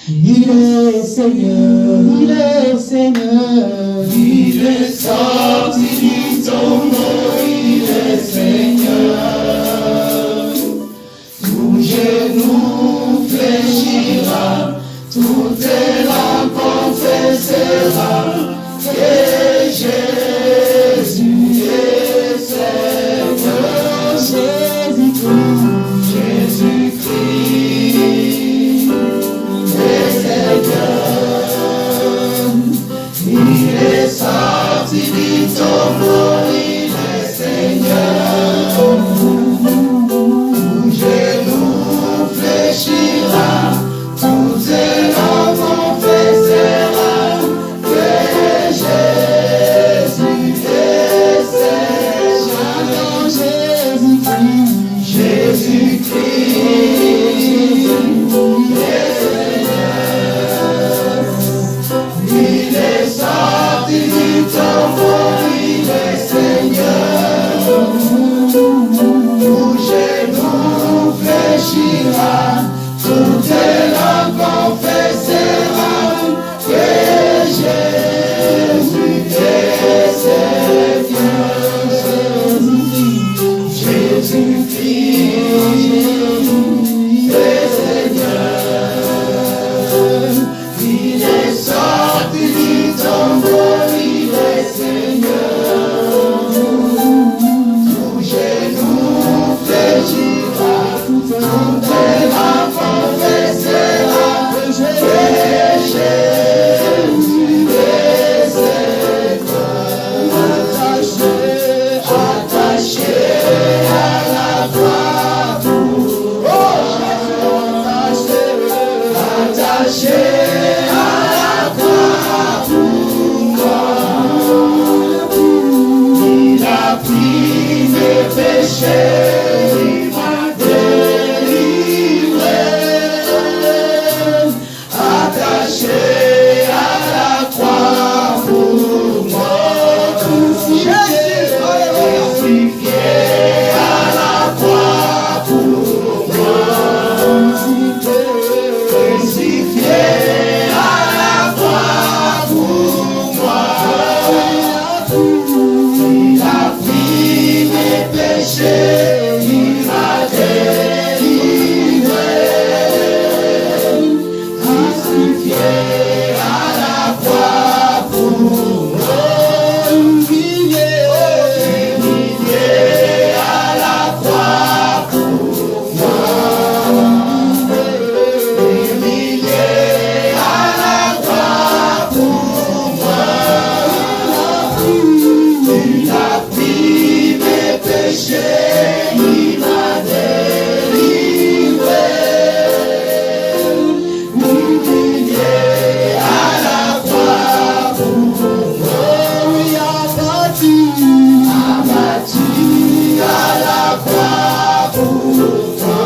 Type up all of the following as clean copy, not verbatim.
Il est Seigneur, il est Seigneur. Il est sorti du tombeau, il est Seigneur. Tout genou fléchira, toute langue confessera que Jésus est Seigneur. Jésus-Christ est Seigneur. Il est sorti du tombeau, il est Seigneur. Tout genou fléchira, toute langue confessera que Jésus est Seigneur. Jésus-Christ est Seigneur. Il est sorti du tombeau, il est Seigneur. Tout genou fléchira, toute langue confessera que Jésus est Seigneur. Jésus-Christ est Seigneur. Il est sorti du tombeau, il est Seigneur. Tout genou fléchira, toute langue confessera que Jésus est Seigneur. Attaché à la croix pour attaché à la croix pour moi. Il a pris mes péchés, il m'a délivré. Attaché à la croix pour moi. Crucifié à la croix pour moi. Crucifié à la croix pour moi. Il a pris mes péchés, il m'a délivré. Crucifié à la croix pour moi. Humilié à la croix pour moi. Humilié à la croix pour moi. Il a pris mes péchés, il m'a délivré. Humilié à la croix pour moi. Il a abattu à la croix pour moi.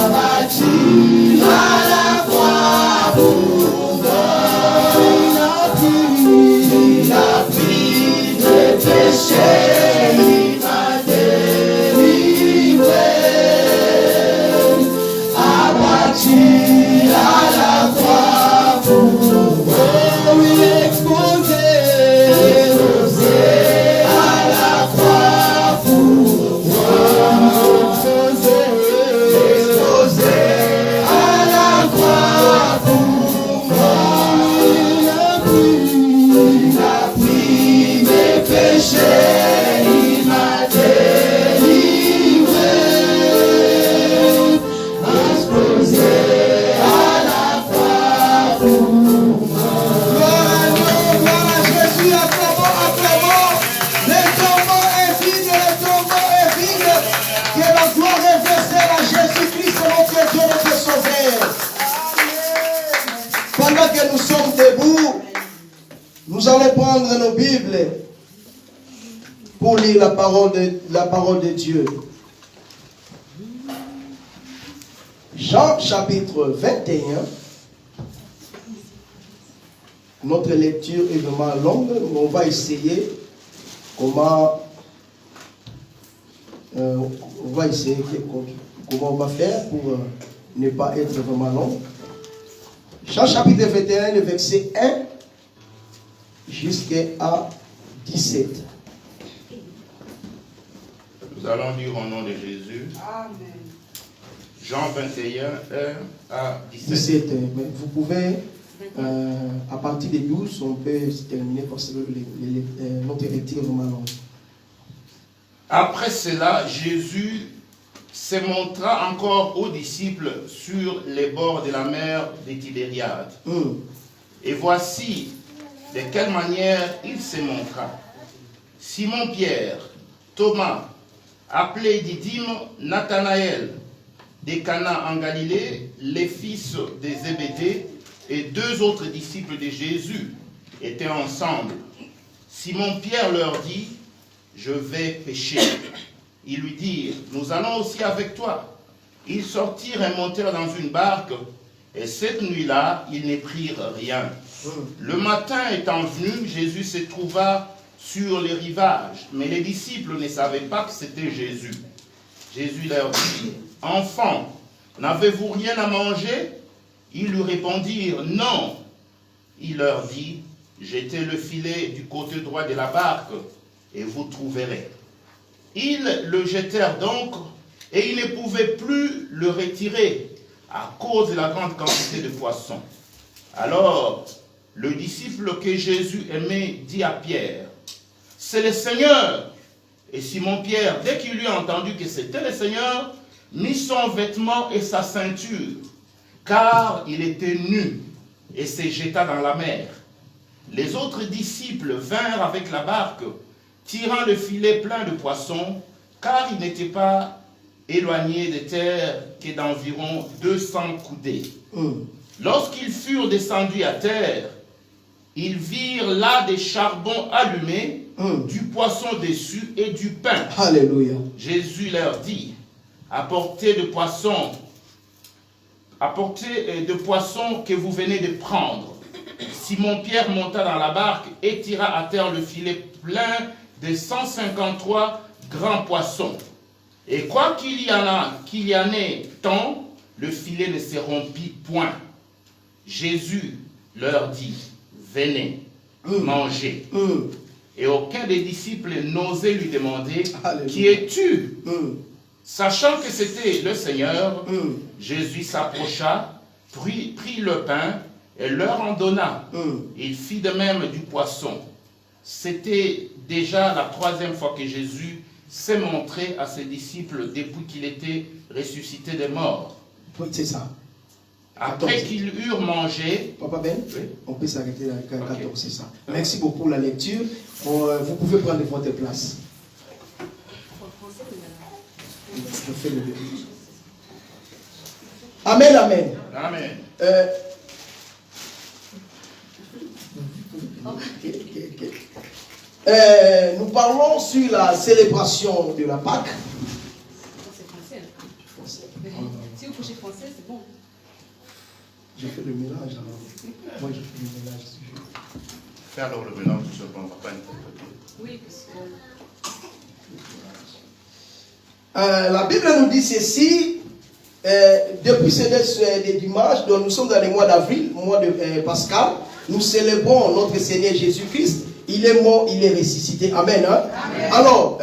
Abattu à la croix pour moi. Il a pris mes péchés, il m'a délivré. Abattu à la croix pour moi. Exposé à la croix pour moi. Exposé à la croix pour moi. Il a pris mes péchés, il m'a délivré. Exposé à la croix pour moi. Gloire à Jésus, acclamons. Le tombeau est vide, le tombeau est vide. Que la gloire est versée à Jésus-Christ, notre Dieu, notre Sauveur. Pendant que nous sommes debout, nous allons prendre nos Bibles pour lire la parole de Dieu. Jean chapitre 21. Notre lecture est vraiment longue, mais on va essayer comment on va essayer comment on va faire pour ne pas être vraiment long. Jean chapitre 21, le verset 1 jusqu'à 17. Nous allons lire au nom de Jésus. Amen. Jean 21, 1 à 17. 17. Mais vous pouvez, à partir de 12, on peut se terminer parce que notre lecture est vraiment longue. Après cela, Jésus se montra encore aux disciples sur les bords de la mer de Tibériade. Et voici de quelle manière il se montra. Simon-Pierre, Thomas, appelé Didyme, Nathanaël, de Cana en Galilée, les fils de Zébédée et deux autres disciples de Jésus étaient ensemble. Simon-Pierre leur dit, « Je vais pêcher. » Ils lui dirent, « Nous allons aussi avec toi. » Ils sortirent et montèrent dans une barque, et cette nuit-là, ils ne prirent rien. Le matin étant venu, Jésus se trouva sur les rivages, mais les disciples ne savaient pas que c'était Jésus. Jésus leur dit, « Enfants, n'avez-vous rien à manger ?» Ils lui répondirent, « Non. » Il leur dit, « Jetez le filet du côté droit de la barque, et vous trouverez. » Ils le jetèrent donc, et ils ne pouvaient plus le retirer, à cause de la grande quantité de poissons. Alors, le disciple que Jésus aimait dit à Pierre, « C'est le Seigneur !» Et Simon-Pierre, dès qu'il eut entendu que c'était le Seigneur, mit son vêtement et sa ceinture, car il était nu, et se jeta dans la mer. Les autres disciples vinrent avec la barque, tirant le filet plein de poissons, car il n'était pas éloigné de terre que d'environ 200 coudées. Lorsqu'ils furent descendus à terre, ils virent là des charbons allumés, du poisson dessus et du pain. Alléluia. Jésus leur dit, apportez de poissons que vous venez de prendre. Simon-Pierre monta dans la barque et tira à terre le filet plein de 153 grands poissons. Et quoi qu'il y en ait tant, le filet ne se rompit point. Jésus leur dit, venez, mangez. Et aucun des disciples n'osait lui demander, qui es-tu? Sachant que c'était le Seigneur, Jésus s'approcha, prit le pain et leur en donna. Il fit de même du poisson. C'était déjà la troisième fois que Jésus s'est montré à ses disciples depuis qu'il était ressuscité des morts. Oui, c'est ça. Après qu'ils eurent mangé... Papa Ben, oui. On peut s'arrêter à 14, c'est ça. Merci beaucoup pour la lecture. Vous pouvez prendre votre place. Je fais le début. Amen, amen. Amen. Nous parlons sur la célébration de la Pâque. C'est français. Si vous couchez français, c'est bon. Je fais le mélange alors. Moi je fais le mélange. Fais alors le mélange, tout ce qu'on ne va pas interpréter. Oui, parce que... La Bible nous dit ceci. Depuis ce dimanche, donc nous sommes dans le mois d'avril, mois de Pascal, nous célébrons notre Seigneur Jésus-Christ. Il est mort, il est ressuscité. Amen. Hein? Amen. Alors,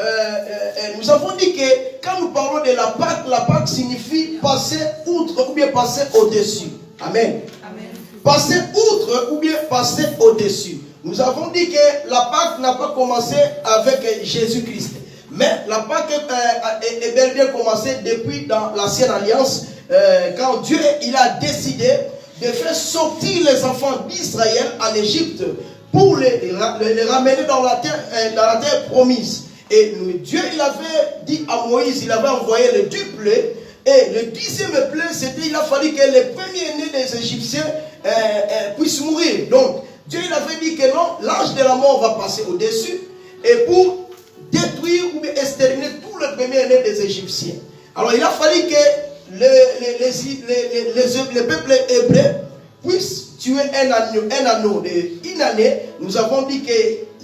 nous avons dit que quand nous parlons de la Pâque signifie passer outre ou bien passer au-dessus. Amen. Amen. Passer outre ou bien passer au-dessus. Nous avons dit que la Pâque n'a pas commencé avec Jésus-Christ. Mais la Pâque est bel et bien commencée depuis dans l'Ancienne Alliance, quand Dieu il a décidé de faire sortir les enfants d'Israël en Égypte pour les ramener dans la terre promise. Et Dieu il avait dit à Moïse, il avait envoyé les 10 plaies, et le 10e plaie, c'était il a fallu que les premiers-nés des Égyptiens puissent mourir. Donc Dieu il avait dit que non, l'ange de la mort va passer au-dessus, et pour détruire ou exterminer tous les premiers-nés des Égyptiens. Alors il a fallu que les peuples hébreux puissent tuer un anneau d'une année. Nous avons dit que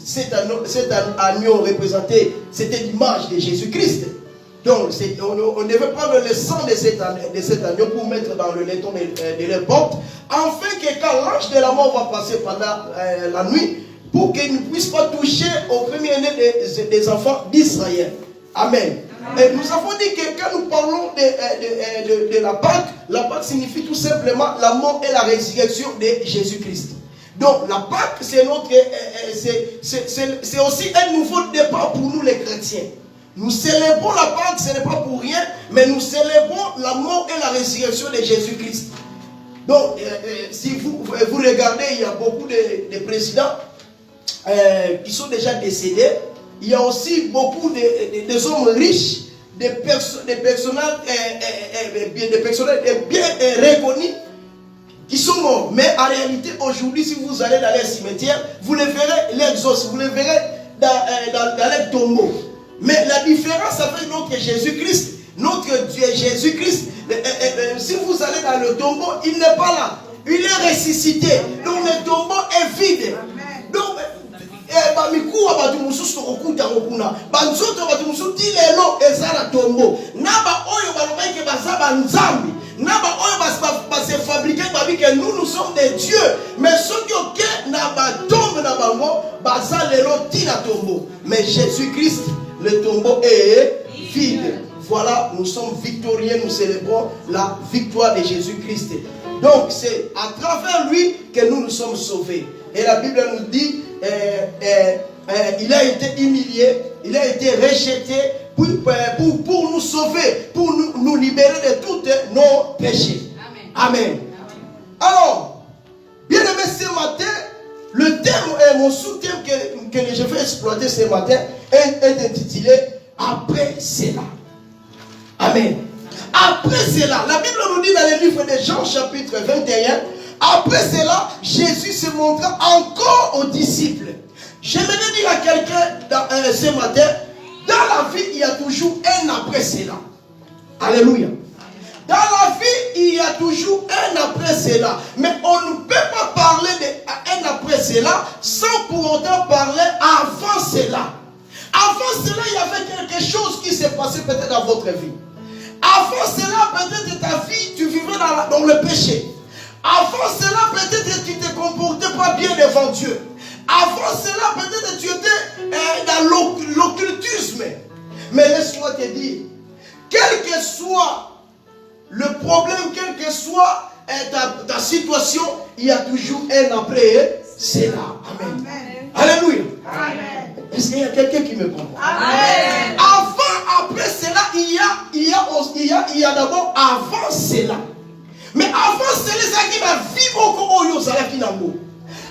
cet agneau représentait, c'était l'image de Jésus-Christ. Donc, on devait prendre le sang de cet agneau pour mettre dans le laiton de leur porte, afin que quand l'ange de la mort va passer pendant la nuit, pour qu'il ne puisse pas toucher au premier-né des enfants d'Israël. Amen. Et nous avons dit que quand nous parlons de la Pâque signifie tout simplement la mort et la résurrection de Jésus-Christ. Donc la Pâque, c'est aussi un nouveau départ pour nous les chrétiens. Nous célébrons la Pâque, ce n'est pas pour rien, mais nous célébrons la mort et la résurrection de Jésus-Christ. Donc, si vous regardez, il y a beaucoup de présidents qui sont déjà décédés. Il y a aussi beaucoup de hommes riches, des personnages bien reconnus qui sont morts. Mais en réalité, aujourd'hui, si vous allez dans les cimetières, vous les verrez les os, vous les verrez dans les tombeaux. Mais la différence avec notre Jésus-Christ, notre Dieu Jésus-Christ, si vous allez dans le tombeau, il n'est pas là. Il est ressuscité. Donc le tombeau est vide. Donc, bamikuwa batu mususu okuta okuna banzoto batu mususu tilelo ezala tombo naba oyo balobeke bazaba nzambi naba oyo base fabriquer babike nous sommes des dieux mais ceux qui ont naba tombe na bango bazalelo tina tombo mais Jésus-Christ le tombeau est vide. Voilà, nous sommes victorieux, nous célébrons la victoire de Jésus-Christ. Donc c'est à travers lui que nous sommes sauvés. Et la Bible nous dit il a été humilié, il a été rejeté pour nous sauver, pour nous libérer de tous nos péchés. Amen. Amen. Alors, bien aimé, ce matin, le thème, mon sous-thème que je vais exploiter ce matin est intitulé Après cela. Amen. Après cela, la Bible nous dit dans le livre de Jean chapitre 21, après cela, Jésus se montra encore aux disciples. J'aimerais dire à quelqu'un ce matin, dans la vie, il y a toujours un après cela. Alléluia. Dans la vie, il y a toujours un après cela. Mais on ne peut pas parler d'un après cela sans pour autant parler avant cela. Avant cela, il y avait quelque chose qui s'est passé peut-être dans votre vie. Avant cela, peut-être ta vie, tu vivais dans le péché. Avant cela, peut-être tu ne te comportais pas bien devant Dieu. Avant cela, peut-être tu étais dans l'occultisme. Mais laisse-moi te dire, quel que soit le problème, quelle que soit ta situation, il y a toujours un après cela. Amen. Amen. Alléluia. Amen. Est-ce qu'il y a quelqu'un qui me comprend? Amen. Avant, après cela, il y a d'abord avant cela. Mais avant cela, c'est qui va vivre au Oyo Salakinango.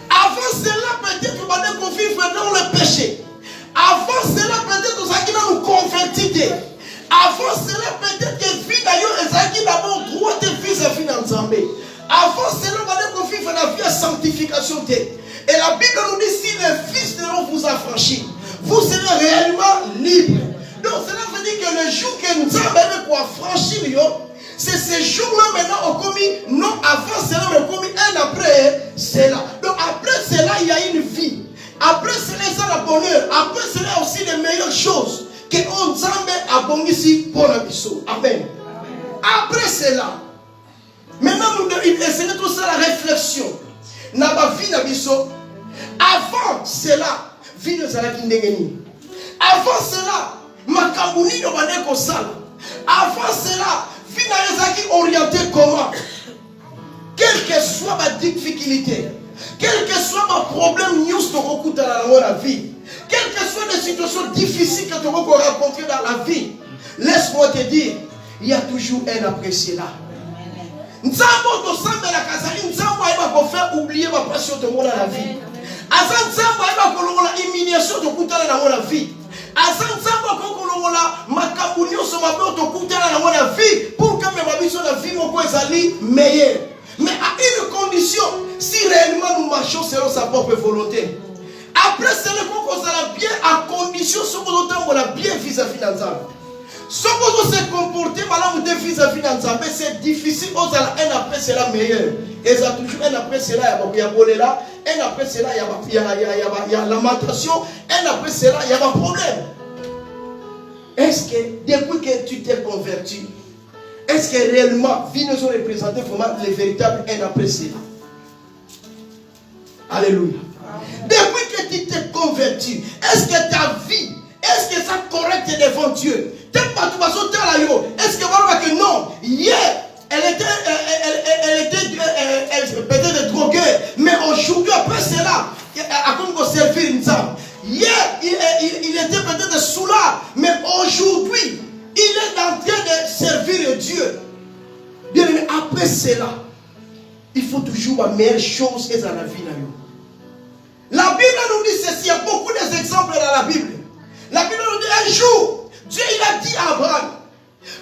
Avant cela, peut-être qu'on va vivre dans le péché. Avant cela, peut-être qu'on va nous convertir. Avant cela, peut-être que vie d'ailleurs, c'est qui d'abord droit de fils et fille ensemble. Avant cela, on va qu'on vivre la vie de sanctification. Et la Bible nous dit, si le Fils de l'homme vous affranchit, vous serez réellement libre. Donc cela veut dire que le jour que nous avons affranchi, c'est ce jour-là maintenant on commis, non avant cela, mais on commis un après cela. Donc après cela, il y a une vie. Après cela, il y a le bonheur. Après cela, il y a aussi les meilleures choses que on a bon ici pour la mission. Amen. Après cela, maintenant nous devons essayer tout ça la réflexion. N'a pas vie na biso. Avant cela, vie de Zala Kindegeni. Avant cela, Makabuni no bane ko sala. Avant cela, vie na ezaki orienté comment? Quelle que soit ma difficulté, quel que soit mon problème, news to okuta dans la vie, quelles que soient les situations difficiles que tu vas rencontrer dans la vie, laisse-moi te dire, il y a toujours un après cela. Nzambo to sambe la kazali, nzambo aiba ko faire oublier ma passion de la vie. Azan nzambo aiba ko longola humiliation to kutana na la vie. Azan nzambo ko longola makabunyo so mabe to kutana na la vie pour que ma vision la vie moko ezali meilleure. Mais à une condition, si réellement nous marchons selon sa propre volonté. Après cela qu'on sera bien à condition ce qu'on a bien vis-à-vis d'Anzam. Ce qu'on se comporter malgré des vis-à-vis d'Anzam, c'est difficile. On a un après cela meilleur. Et ça toujours un après cela il y a boléla, un après cela il y a lamentation, un après cela il y a un problème. est-ce que depuis que tu t'es converti, est-ce que réellement, vie nous a représenté vraiment le véritable un après cela? Alléluia. Depuis que tu t'es converti, est-ce que ta vie, est-ce que ça correcte devant Dieu? Est-ce que voilà que non, hier, elle était peut-être droguée, mais aujourd'hui, après cela, à comme servir une femme. Hier, il était peut-être sous là, mais aujourd'hui, il est en train de servir Dieu. Bien aimé, après cela, il faut toujours la meilleure chose est dans la vie. La Bible nous dit ceci, il y a beaucoup d'exemples dans la Bible. La Bible nous dit un jour, Dieu il a dit à Abraham,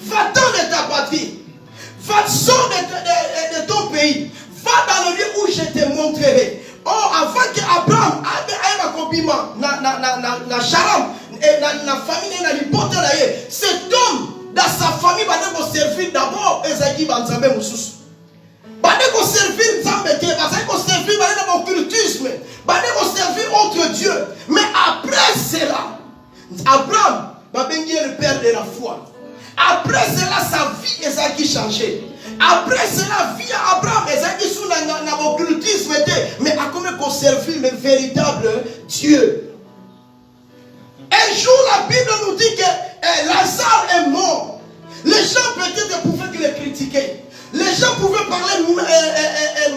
va-t'en de ta patrie, va-t'en de ton pays, va dans le lieu où je te montrerai. Oh, avant qu'Abraham ait un accomplissement, na Charam, la famille n'a l'hypothèse là, cet homme, dans sa famille, va servir d'abord Esaïe Banzambe Moussous. Va servir Nzambete, va servir l'occultisme, va servir autre Dieu. Mais après cela, Abraham va bénir le père de la foi. Après cela, sa vie est changée. Après cela, vie à Abraham est sous l'occultisme, mais à comment servir le véritable Dieu. Un jour, la Bible nous dit que Lazare est mort. Les gens peut-être pouvaient le critiquer. Les gens pouvaient parler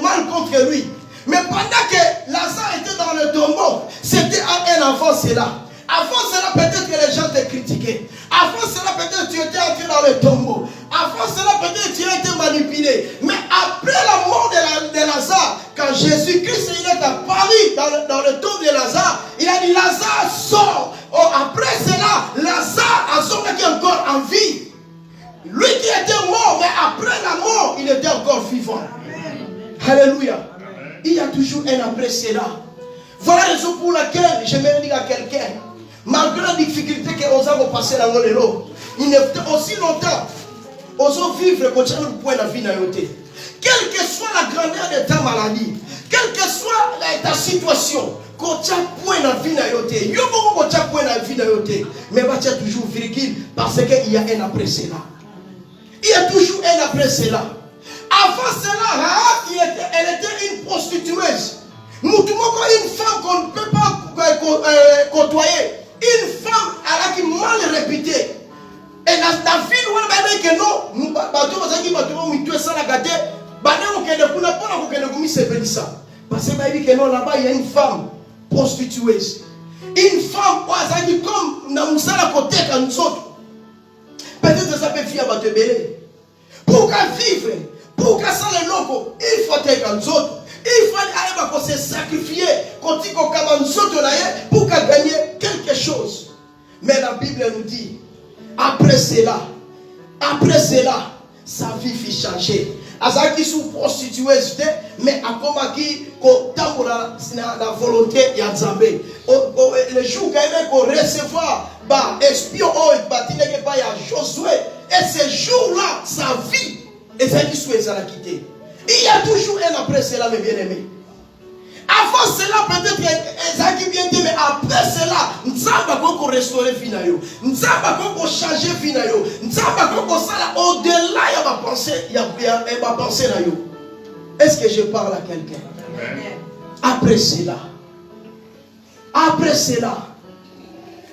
mal contre lui. Mais pendant que Lazare était dans le tombeau, c'était un avant cela. Avant cela, peut-être que les gens te critiquaient. Avant cela, peut-être que tu étais entré dans le tombeau. Avant cela, peut-être que tu as été manipulé. Mais après la mort de Lazare, quand Jésus-Christ est apparu dans le tombe de Lazare, il a dit Lazare sort. Oh, après cela, Lazare a sorti encore en vie. Lui qui était mort, mais après la mort, il était encore vivant. Amen. Alléluia. Amen. Il y a toujours un après cela. Voilà la raison pour laquelle j'aimerais dire à quelqu'un, malgré la difficulté que nous avons passé dans le lot, il n'est aussi longtemps, nous allons vivre comme ça, nous pouvons la vie dans le côté. Quelle que soit la grandeur de ta maladie, quelle que soit ta situation, quand tu as point la vie dans le côté, quand tu as point la vie dans le côté, mais tu as toujours virgule parce qu'il y a un après cela. Il y a toujours un après cela. Avant cela, Rahab, elle était une prostitueuse. Nous avons une femme qu'on ne peut pas côtoyer. Une femme qui est mal réputée. Et la ville où elle dit que non, nous parce qu'il dit que non, là-bas il y a une femme prostitueuse. Une femme comme nous sommes à côté de nous autres. Peut-être que ça peut faire te belé. Pour qu'elle vive, pour qu'elle soit le loco, il faut être nous autres. Il faut aller se sacrifier pour qu'elle gagne quelque chose. Mais la Bible nous dit, après cela, sa vie fut changée. Azaki sous prostitueuse, mais à comment qui la volonté de Nzambe. Le jour qu'on recevoir espion Josué, et ce jour-là, sa vie, et ça qui souhaite la quitter. Il y a toujours un après cela, mes bien-aimés. Avant cela, peut-être que bien dit, mais après cela, nous avons restaurer Finayo. Nous avons changer Finayo. Nous avons au-delà, il y a ma pensée, il y a ma pensée. Est-ce que je parle à quelqu'un? Après cela,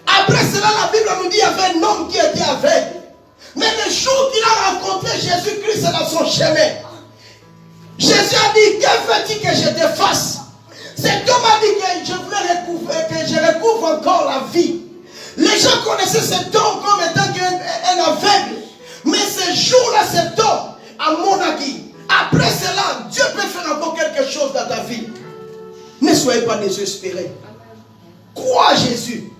la Bible nous dit qu'il y avait un homme qui était aveugle. Mais le jour qu'il a rencontré Jésus-Christ dans son chemin, Jésus a dit, que veux-tu que je te fasse? Cet homme a dit que je voulais que je recouvre encore la vie. Les gens connaissaient cet homme comme étant un aveugle. Mais ce jour-là, cet homme, à mon avis, après cela, Dieu peut faire encore quelque chose dans ta vie. Ne soyez pas désespérés. Crois à Jésus.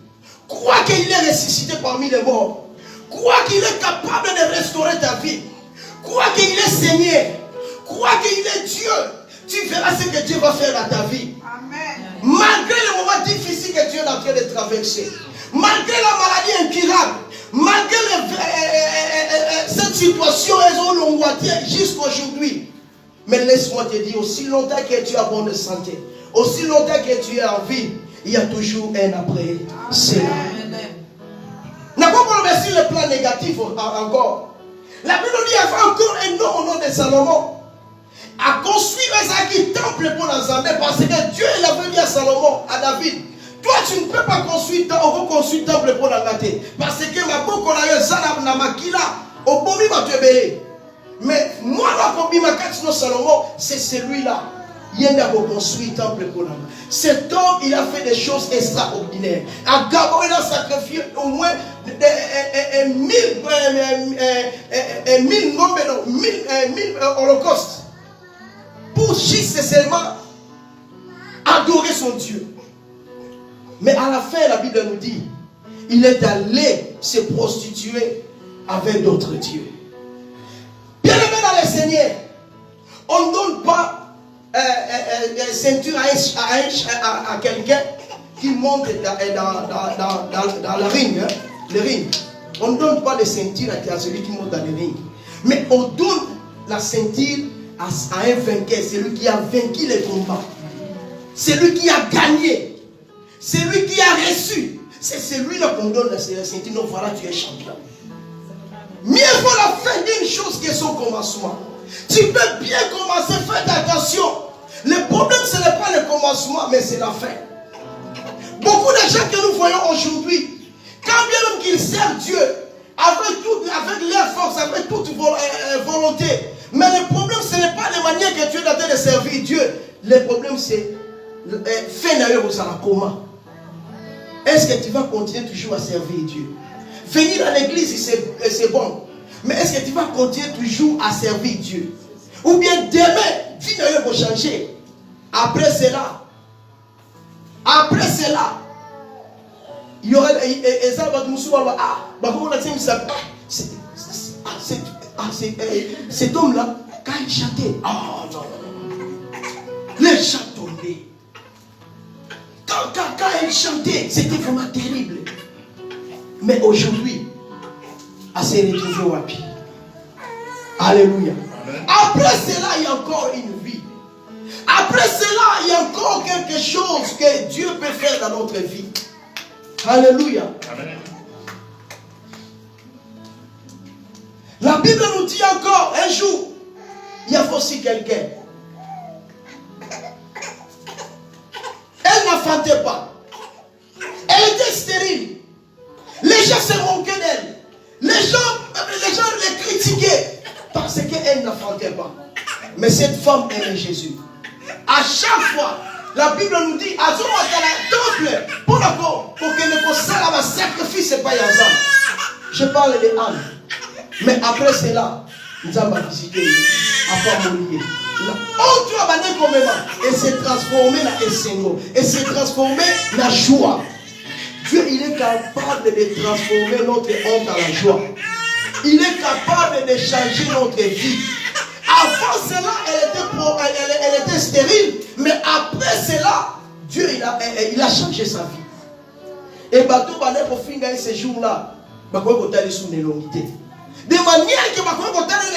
Crois qu'il est ressuscité parmi les morts. Crois qu'il est capable de restaurer ta vie. Crois qu'il est Seigneur. Crois qu'il est Dieu. Tu verras ce que Dieu va faire dans ta vie. Amen. Malgré les moments difficiles que Dieu est en train de traverser, malgré la maladie incurable, malgré cette situation, elles ont l'angoissé jusqu'à aujourd'hui. Mais laisse-moi te dire, aussi longtemps que tu as bonne santé, aussi longtemps que tu es en vie, il y a toujours un après cela. mais sur le plan négatif encore. La Bible dit qu'il y avait encore un homme au nom de Salomon à construire un temple pour l'Azambé parce que Dieu il avait dit à Salomon, à David, toi tu ne peux pas construire un temple pour l'Azambé parce que ma boko na yo zana na makila obomi batebele. Mais moi la Salomon c'est celui-là. Il a construit un temple pour l'Azambé. Cet homme il a fait des choses extraordinaires. À Gabon il a sacrifié au moins 1000 holocaustes pour juste seulement adorer son Dieu. Mais à la fin, la Bible nous dit, il est allé se prostituer avec d'autres dieux. Bien aimé dans le Seigneur, on ne donne pas ceinture à quelqu'un qui monte dans le ring. Hein, le ring. On ne donne pas de ceinture à celui qui monte dans le ring. Mais on donne la ceinture à un vainqueur, celui qui a vaincu les combats, celui qui a gagné, celui qui a reçu. C'est celui-là qu'on donne la ceinture. Non, voilà, tu es champion. Mieux vaut la fin d'une chose que son commencement. Tu peux bien commencer, faites attention. Le problème, ce n'est pas le commencement, mais c'est la fin. Beaucoup de gens que nous voyons aujourd'hui, quand bien même qu'ils servent Dieu, avec leur force, avec toute volonté, mais le problème, ce n'est pas la manière que tu es en train de servir Dieu. Le problème, c'est comment. Est-ce que tu vas continuer toujours à servir Dieu? Venir à l'église, c'est bon. Mais est-ce que tu vas continuer toujours à servir Dieu? Ou bien demain, tu vas changer. Après cela, il y aurait cet homme-là, quand il chantait, oh non, les chants tombaient. Quand il chantait, c'était vraiment terrible. Mais aujourd'hui, à se retrouver au wapi. Alléluia. Après cela, il y a encore une vie. Après cela, il y a encore quelque chose que Dieu peut faire dans notre vie. Alléluia. Amen. La Bible nous dit encore, un jour, il y a aussi quelqu'un. Elle n'enfantait pas. Elle était stérile. Les gens se moquaient d'elle. Les gens les critiquaient parce qu'elle n'enfantait pas. Mais cette femme aimait Jésus. À chaque fois, la Bible nous dit, à ce temple, pour qu'elle ne possède un sacrifice, c'est pas Yazam. Je parle de Anne. Mais après cela, nous avons visité, après mourir. On doit abandoner complètement et se transformer dans Essengo. Et se transformer dans joie. Dieu, il est capable de transformer notre honte en la joie. Il est capable de changer notre vie. Avant cela, elle était stérile. Mais après cela, Dieu, il a changé sa vie. Et bateau, pour finir ce jour-là, il va aller sous l'énormité. De manière que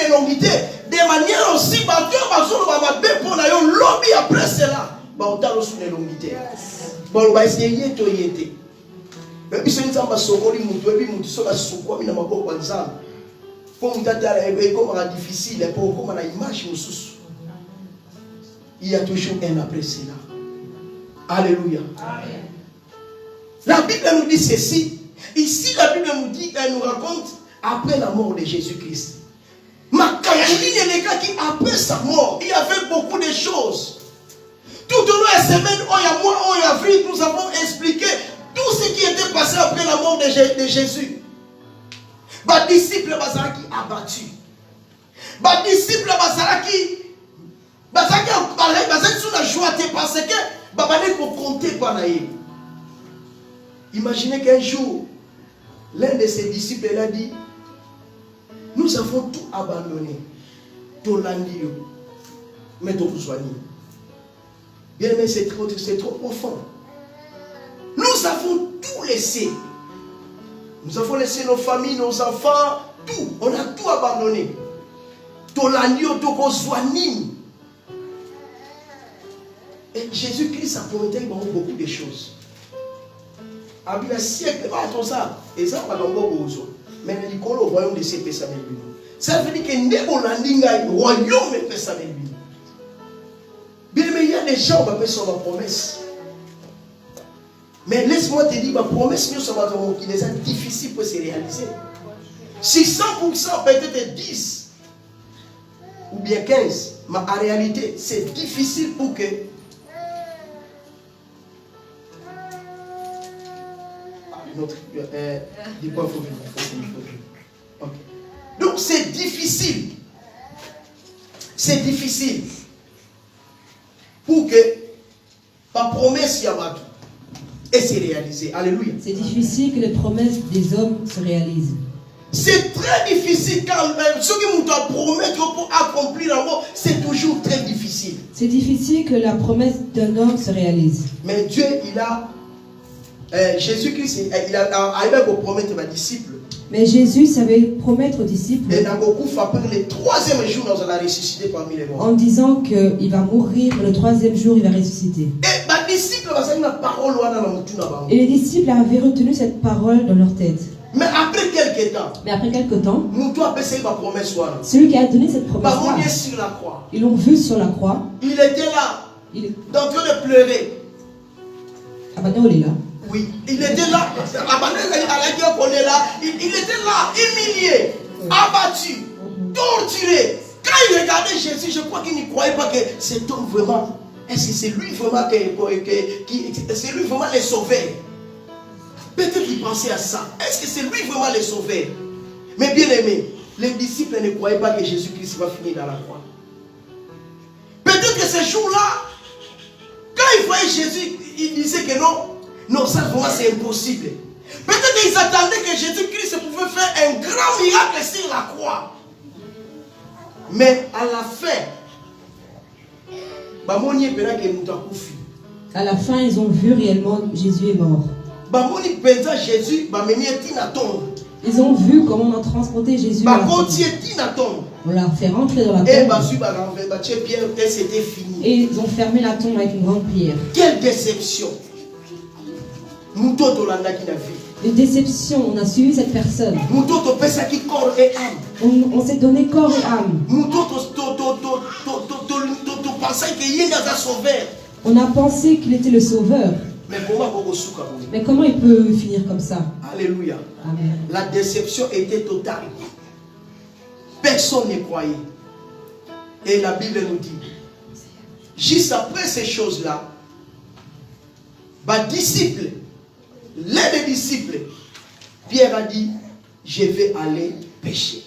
l'énormité, de manière aussi, bateau, pour lobby après cela, il va aller sous l'énormité. Bon, va essayer de y être. Mais puis, c'est une femme sokoli, difficile, pour la image, il y a toujours un après cela. Alléluia. Amen. La Bible nous dit ceci. Ici, la Bible nous dit, elle nous raconte après la mort de Jésus-Christ. Ma Caroline les gars qui après sa mort, il y avait beaucoup de choses. Tout au long de la semaine, nous avons expliqué tout ce qui était passé après la mort de Jésus. Les disciples qui abattus. Les disciples qui sous la joie parce que pour compter par naïe. Imaginez qu'un jour, l'un de ses disciples a dit, nous avons tout abandonné. Tolandio. Mais tout soigné. Bien aimé, c'est trop profond. Nous avons tout laissé. Nous avons laissé nos familles, nos enfants, tout. On a tout abandonné. Tolandio, Tokozwani. Et Jésus-Christ a prometté beaucoup de choses. Il y a un siècle, et ça, pas encore besoin. Mais le royaume de ces pesa melbino. Ça veut dire que le royaume de pesa melbino. Bien, mais il y a des gens qui appellent ça ma promesse. Mais laisse-moi te dire, ma promesse, qui est difficile pour se réaliser. Si 100%, peut-être 10 ou bien 15, mais en réalité, c'est difficile pour que. Donc c'est difficile. C'est difficile pour que ma promesse Yamato et se réaliser. Alléluia. C'est difficile que les promesses des hommes se réalisent. C'est très difficile quand ce que nous doit promettre pour accomplir la mort, c'est toujours très difficile. C'est difficile que la promesse d'un homme se réalise. Mais Dieu, il a Jésus-Christ, il a arrivé pour promettre à mes disciples. Mais Jésus savait promettre aux disciples. Et le troisième jour, nous allons ressusciter parmi les morts. En disant qu'il va mourir, mais le troisième jour, il va ressusciter. Et les disciples avaient retenu cette parole dans leur tête. Mais après quelques temps, celui qui a donné cette promesse-là, ils l'ont vu sur la croix. Il était là. Donc il pleurait. Abandon, il est là. Oui, il était là. Il était là, humilié, abattu, torturé. Quand il regardait Jésus, je crois qu'il ne croyait pas que cet homme vraiment, est-ce que c'est lui vraiment c'est lui vraiment le sauveur? Peut-être qu'il pensait à ça. Est-ce que c'est lui vraiment le sauveur? Mais bien aimé, les disciples ne croyaient pas que Jésus-Christ va finir dans la croix. Peut-être que ce jour-là, quand ils voyaient Jésus, ils disaient que non, ça vraiment c'est impossible. Peut-être qu'ils attendaient que Jésus-Christ pouvait faire un grand miracle sur la croix. Mais à la fin, ils ont vu réellement Jésus est mort. Ils ont vu comment on a transporté Jésus à la tombe. On l'a fait rentrer dans la tombe. Et ils ont fermé la tombe avec une grande prière. Quelle déception! Une déception, on a suivi cette personne. On s'est donné corps et âme. On a pensé qu'il était le sauveur. Mais comment il peut finir comme ça? Alléluia. Amen. La déception était totale. Personne ne croyait. Et la Bible nous dit, juste après ces choses-là, l'un des disciples, Pierre a dit, je vais aller pécher.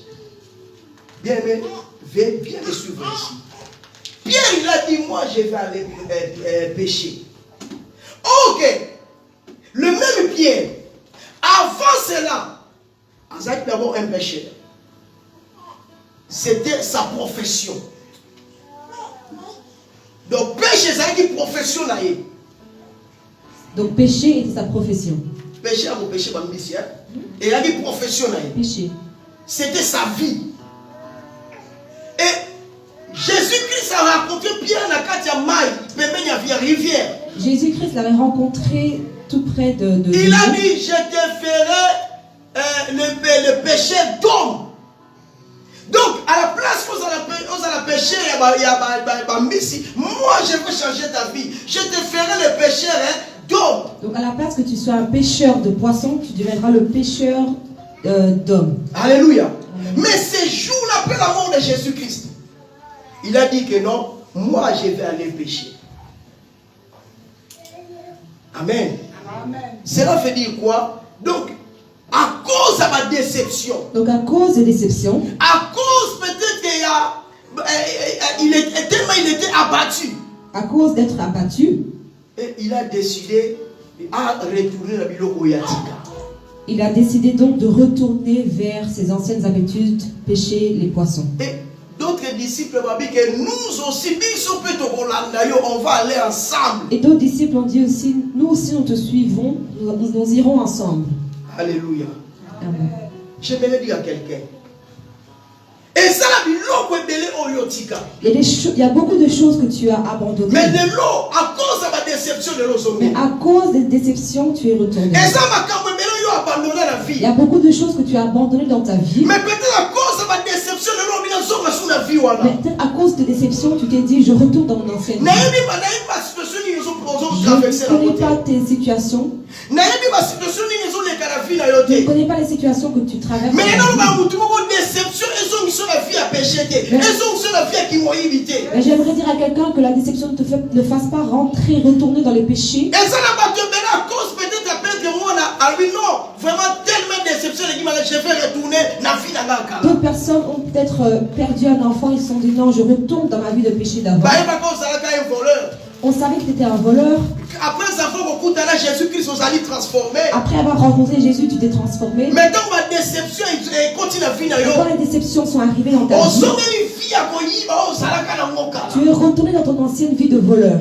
Bien aimé, viens me suivre ici. Pierre, il a dit, moi, je vais aller pécher. Ok. Le même Pierre, avant cela, il a d'abord un pécheur. C'était sa profession. Donc, péché, c'est une profession. Donc, péché était sa profession. Péché, et il a dit profession. Péché. C'était sa vie. Et Jésus-Christ a raconté Pierre dans la rivière. Jésus-Christ l'avait rencontré tout près de il a dit, je te ferai le péché d'homme. Donc, à la place que vous allez pécher, moi je veux changer ta vie. Je te ferai le pécheur d'homme. Donc, à la place que tu sois un pêcheur de poissons, tu deviendras le pêcheur d'hommes. Alléluia. Mais ce jour-là, après la mort de Jésus-Christ, il a dit que non, moi je vais aller pécher. Amen. Amen. Cela veut dire quoi? Donc, à cause de ma déception. Donc, à cause des déceptions. À cause peut-être qu'il était abattu. À cause d'être abattu. Et il a décidé à retourner à Biloko Yatika. Il a décidé donc de retourner vers ses anciennes habitudes, pêcher les poissons. Et d'autres disciples m'ont dit que nous aussi, on va aller ensemble. Et d'autres disciples ont dit aussi, nous aussi nous te suivons, nous irons ensemble. Alléluia. Amen. Je vais le dire à quelqu'un. Et ça, il y a beaucoup de choses que tu as abandonnées. Mais de l'eau, à cause de ma déception de l'eau. Mais à cause des déceptions, tu es retourné. Et ça m'a abandonné la vie. Il y a beaucoup de choses que tu as abandonnées dans ta vie. Mais peut-être à cause de ma déception, mais peut-être à cause de déception, tu t'es dit, je retourne dans mon ancienne vie. Je ne connais pas tes situations. Je ne connais pas les situations que tu traverses. Mais j'aimerais dire à quelqu'un que la déception ne fasse pas retourner dans les péchés. D'autres personnes ont peut-être perdu un enfant, ils se sont dit non, je retourne dans ma vie de péché d'avant. On savait que tu étais un voleur. Après avoir rencontré Jésus, tu t'es transformé. Mais quand les déceptions sont arrivées dans ta vie, tu es retourné dans ton ancienne vie de voleur.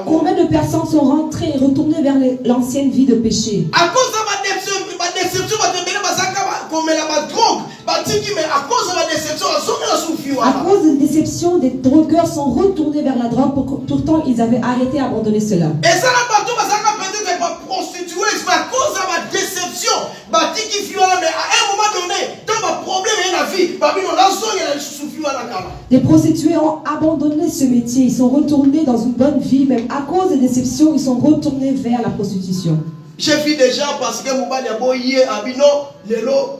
Combien de personnes sont rentrées et retournées vers l'ancienne vie de péché? À cause de ma déception, des drogueurs sont retournés vers la drogue, pourtant ils avaient arrêté et abandonné cela. Des prostituées ont abandonné ce métier, ils sont retournés dans une bonne vie, même à cause des déceptions, ils sont retournés vers la prostitution. J'ai vu des gens parce que Moubali a boyé Abino, Lelo,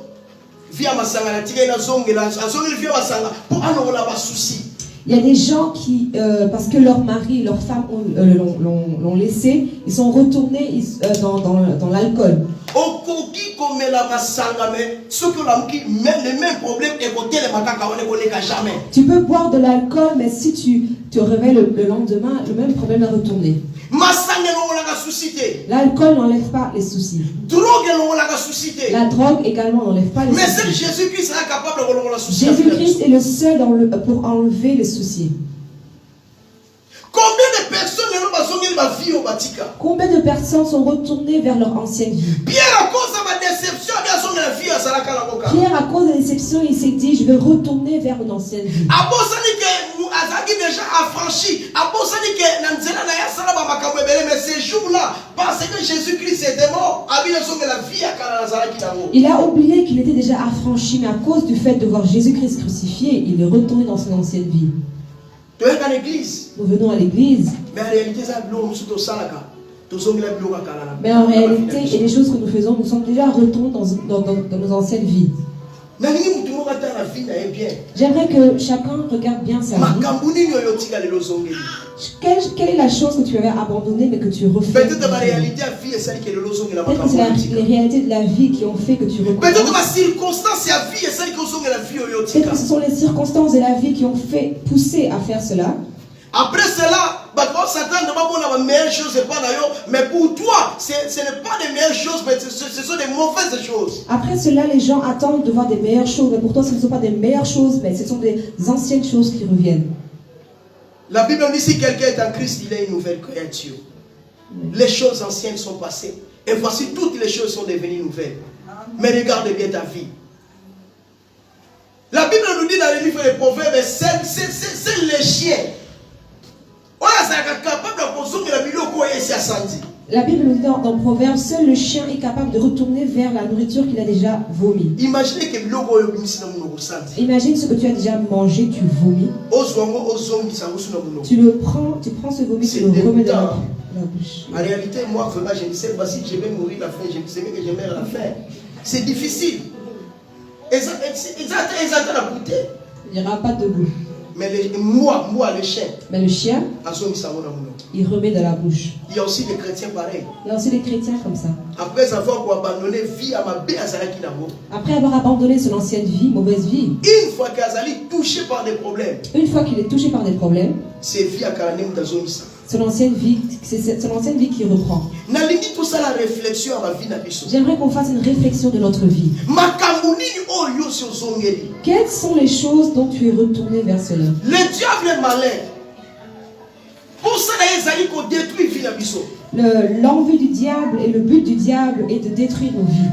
via Masanga, la Tigana Zongela, Zongel via Masanga, pour un souci. Il y a des gens qui, parce que leur mari, leur femme l'ont laissé, ils sont retournés dans l'alcool. Tu peux boire de l'alcool, mais si tu te réveilles le lendemain, le même problème va retourner. L'alcool n'enlève pas les soucis. La drogue également n'enlève pas les soucis. Mais Jésus-Christ sera capable de relever la souci. Jésus-Christ est le seul pour enlever les soucis. Combien de personnes sont retournées vers leur ancienne vie? Pierre, à cause de la déception, il s'est dit, je vais retourner vers une ancienne vie. Il a oublié qu'il était déjà affranchi, mais à cause du fait de voir Jésus-Christ crucifié, il est retourné dans son ancienne vie. Nous venons à l'église. Mais en réalité, il y a des choses que nous faisons, nous sommes déjà retournés dans nos anciennes vies. J'aimerais que chacun regarde bien sa vie. Quelle est la chose que tu avais abandonnée mais que tu refais? Peut-être que c'est les réalités de la vie qui ont fait que tu recommences. Peut-être que ce sont les circonstances de la vie qui ont fait pousser à faire cela. Après cela, Satan ne va pas la meilleure chose, mais pour toi, ce n'est pas des meilleures choses, mais ce sont des mauvaises choses. Après cela, les gens attendent de voir des meilleures choses, mais pour toi, ce ne sont pas des meilleures choses, mais ce sont des anciennes choses qui reviennent. La Bible dit si quelqu'un est en Christ, il est une nouvelle créature. Les choses anciennes sont passées, et voici toutes les choses sont devenues nouvelles. Mais regarde bien ta vie. La Bible nous dit dans le livre des Proverbes, c'est les chiens. La Bible nous dit dans Proverbes, seul le chien est capable de retourner vers la nourriture qu'il a déjà vomi. Imagine ce que tu as déjà mangé, tu vomis. Tu prends ce vomi, tu le remets dans la bouche. En réalité, moi, je ne sais pas si je vais mourir la faim, je sais que je meurs la faim. C'est difficile. Ils attendent la bouteille. Il n'y aura pas de goût. Mais moi, le chien. Mais le chien, il remet de la bouche. Il y a aussi des chrétiens pareils. Il y a aussi des chrétiens comme ça. Après avoir abandonné vie à ma bé à après avoir abandonné son ancienne vie, mauvaise vie. Une fois qu'Azali est touché par des problèmes. Une fois qu'il est touché par des problèmes. C'est vie à Karanem d'Azonisa. C'est son ancienne vie qui reprend. J'aimerais qu'on fasse une réflexion de notre vie. Quelles sont les choses dont tu es retourné vers cela? Le diable est malin. Pour ça, l'envie du diable et le but du diable est de détruire nos vies.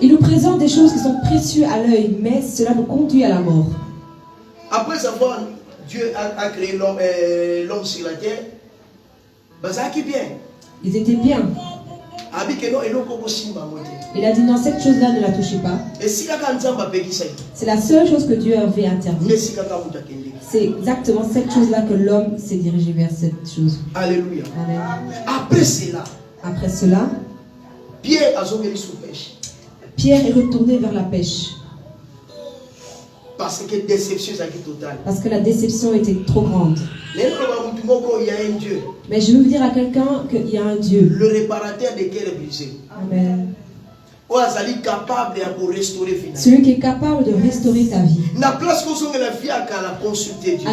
Il nous présente des choses qui sont précieuses à l'œil, mais cela nous conduit à la mort. après avoir Dieu a créé l'homme sur la terre, qui bien. Ils étaient bien. Il a dit non, cette chose-là ne la touchez pas. C'est la seule chose que Dieu avait interdite. C'est exactement cette chose-là que l'homme s'est dirigé vers cette chose. Alléluia. Amen. Après cela, Pierre est retourné vers la pêche. Parce que déception est totale. Parce que la déception était trop grande. Il y a un Dieu. Mais je veux dire à quelqu'un qu'il y a un Dieu. Le réparateur des cœurs brisés. Amen. Celui qui est capable de restaurer ta vie. À